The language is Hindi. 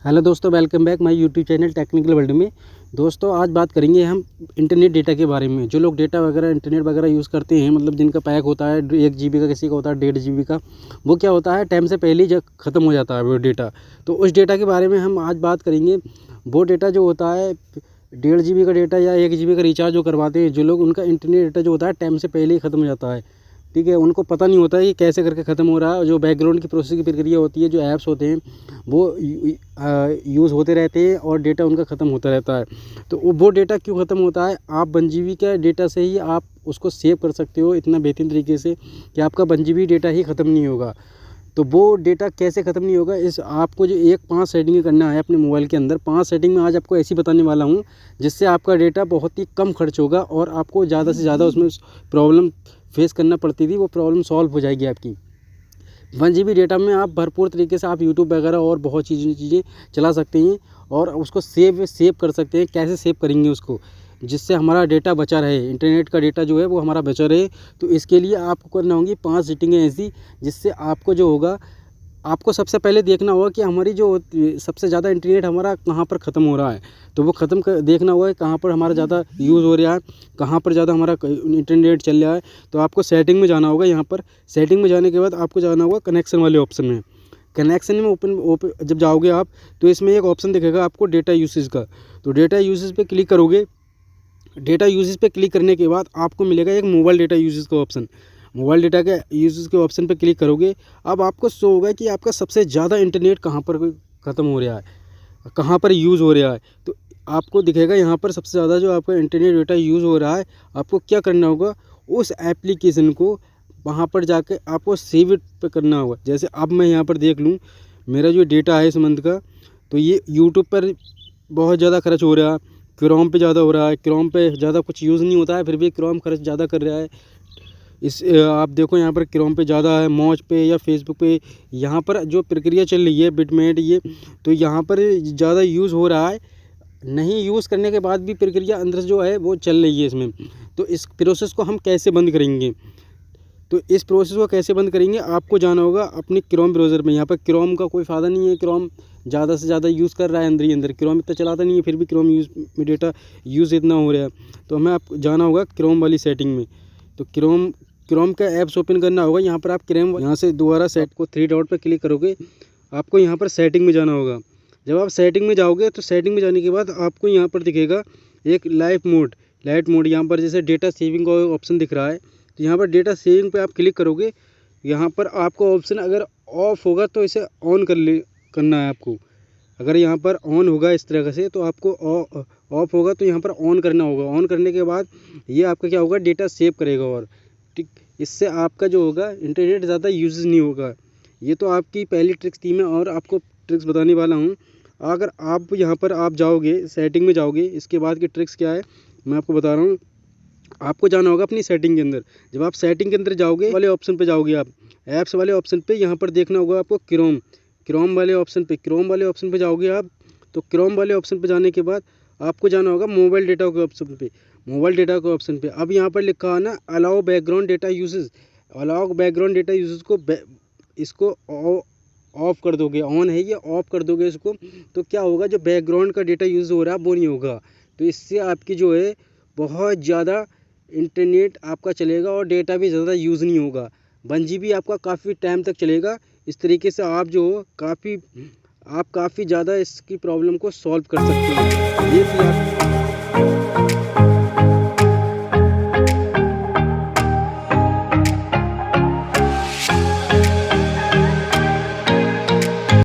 हेलो दोस्तों, welcome back my YouTube channel technical world में। दोस्तों आज बात करेंगे हम इंटरनेट डेटा के बारे में। जो लोग डेटा वगैरह इंटरनेट वगैरह यूज़ करते हैं, मतलब जिनका पैक होता है 1 GB का, किसी का होता है 1.5 GB का, वो क्या होता है टाइम से पहले ही जब ख़त्म हो जाता है वो डेटा। तो उस डेटा के बारे में हम आज बात करेंगे। वो डेटा जो होता है 1.5 GB का डेटा या 1 GB का रिचार्ज जो करवाते हैं जो लोग, उनका इंटरनेट डेटा जो होता है टाइम से पहले ही ख़त्म हो जाता है। ठीक है, उनको पता नहीं होता है कि कैसे करके ख़त्म हो रहा है। जो बैकग्राउंड की प्रोसेस की प्रक्रिया होती है, जो ऐप्स होते हैं वो यूज़ होते रहते हैं और डेटा उनका ख़त्म होता रहता है। तो वो डेटा क्यों ख़त्म होता है? आप 1 GB का डेटा से ही आप उसको सेव कर सकते हो इतना बेहतरीन तरीके से कि आपका 1 GB डेटा ही ख़त्म नहीं होगा। तो वो डेटा कैसे ख़त्म नहीं होगा, इस आपको जो 5 सेटिंग करना है अपने मोबाइल के अंदर। 5 सेटिंग में आज आपको ऐसी बताने वाला हूँ जिससे आपका डेटा बहुत ही कम खर्च होगा और आपको ज़्यादा से ज़्यादा उसमें प्रॉब्लम फेस करना पड़ती थी, वो प्रॉब्लम सॉल्व हो जाएगी आपकी। 1 GB डेटा में आप भरपूर तरीके से आप यूट्यूब वगैरह और बहुत चीज़ें चला सकते हैं और उसको सेव कर सकते हैं। कैसे सेव करेंगे उसको, जिससे हमारा डेटा बचा रहे, इंटरनेट का डेटा जो है वो हमारा बचा रहे। तो इसके लिए आपको करना होगी 5 सेटिंगें ऐसी, जिससे आपको जो होगा, आपको सबसे पहले देखना होगा कि हमारी जो सबसे ज़्यादा इंटरनेट हमारा कहाँ पर ख़त्म हो रहा है। तो वो ख़त्म कर देखना होगा कहाँ पर हमारा ज़्यादा यूज़ हो रहा है, कहाँ पर ज़्यादा हमारा इंटरनेट चल रहा है। तो आपको सेटिंग में जाना होगा। यहाँ पर सेटिंग में जाने के बाद आपको जाना होगा कनेक्शन वाले ऑप्शन में। कनेक्शन में ओपन जब जाओगे आप, तो इसमें एक ऑप्शन दिखेगा आपको डेटा यूसेज का। तो डेटा यूसेज पे क्लिक करोगे। डेटा यूसेज पे क्लिक करने के बाद आपको मिलेगा एक मोबाइल डेटा यूसेज का ऑप्शन। मोबाइल डेटा के यूसेज के ऑप्शन पे क्लिक करोगे। अब आपको शो होगा कि आपका सबसे ज़्यादा इंटरनेट कहाँ पर ख़त्म हो रहा है, कहाँ पर यूज़ हो रहा है। तो आपको दिखेगा यहाँ पर सबसे ज़्यादा जो आपका इंटरनेट डेटा यूज़ हो रहा है। आपको क्या करना होगा, उस एप्लीकेशन को वहाँ पर जाके आपको सेव इट पे करना होगा। जैसे अब मैं यहाँ पर देख लूँ मेरा जो डेटा है इस मंथ का, तो ये यूट्यूब पर बहुत ज़्यादा खर्च हो रहा है, क्रोम पे ज़्यादा हो रहा है। क्रोम पे ज़्यादा कुछ यूज़ नहीं होता है, फिर भी क्रोम खर्च ज़्यादा कर रहा है। आप देखो यहाँ पर क्रोम पे ज़्यादा है, मौज पे या फेसबुक पे यहाँ पर जो प्रक्रिया चल रही है बिटमेट ये, तो यहाँ पर ज़्यादा यूज़ हो रहा है। नहीं यूज़ करने के बाद भी प्रक्रिया अंदर जो है वो चल रही है इसमें। तो इस प्रोसेस को हम कैसे बंद करेंगे? तो इस प्रोसेस को कैसे बंद करेंगे, आपको जाना होगा अपने क्रोम ब्राउज़र में। यहाँ पर क्रोम का कोई फ़ायदा नहीं है, क्रोम ज़्यादा से ज़्यादा यूज़ कर रहा है अंदर ही अंदर। क्रोम इतना चलाता नहीं है, फिर भी क्रोम में डेटा यूज़ इतना हो रहा है। तो हमें आप जाना होगा क्रोम वाली सेटिंग में। तो क्रोम का ऐप्स ओपन करना होगा। यहाँ पर आप क्रोम, यहाँ से दोबारा सेट को 3 डॉट पर क्लिक करोगे। आपको यहाँ पर सेटिंग में जाना होगा। जब आप सेटिंग में जाओगे तो सेटिंग में जाने के बाद आपको यहाँ पर दिखेगा एक लाइट मोड। यहाँ पर जैसे डेटा सेविंग का ऑप्शन दिख रहा है, तो यहाँ पर डेटा सेविंग पे आप क्लिक करोगे। यहाँ पर आपको ऑप्शन अगर ऑफ होगा तो इसे ऑन करना है आपको। अगर यहाँ पर ऑन होगा इस तरह से, तो आपको ऑफ होगा तो यहाँ पर ऑन करना होगा। ऑन करने के बाद ये आपका क्या होगा, डेटा सेव करेगा। और ठीक, इससे आपका जो होगा इंटरनेट ज़्यादा यूज नहीं होगा। ये तो आपकी पहली ट्रिक्स थी, मैं और आपको ट्रिक्स बताने वाला हूँ। अगर आप यहाँ पर आप जाओगे, सेटिंग में जाओगे, इसके बाद की ट्रिक्स क्या है मैं आपको बता रहा हूँ। आपको जाना होगा अपनी सेटिंग के अंदर। जब आप सेटिंग के अंदर जाओगे, वाले ऑप्शन पे जाओगे, आप ऐप्स वाले ऑप्शन पे यहाँ पर देखना होगा आपको क्रोम वाले ऑप्शन पे जाओगे आप। तो क्रोम वाले ऑप्शन पे जाने के बाद आपको जाना होगा मोबाइल डेटा के ऑप्शन पे। अब यहाँ पर लिखा है ना, अलाउ बैकग्राउंड डेटा यूसेज। को इसको ऑफ कर दोगे। ऑन है ये, ऑफ कर दोगे इसको, तो क्या होगा, जो बैकग्राउंड का डेटा यूज़ हो रहा है वो नहीं होगा। तो इससे आपकी जो है बहुत ज़्यादा इंटरनेट आपका चलेगा और डेटा भी ज़्यादा यूज़ नहीं होगा। 1 GB आपका काफ़ी टाइम तक चलेगा। इस तरीके से आप जो हो काफ़ी ज़्यादा इसकी प्रॉब्लम को सॉल्व कर सकते हो। ये थी आप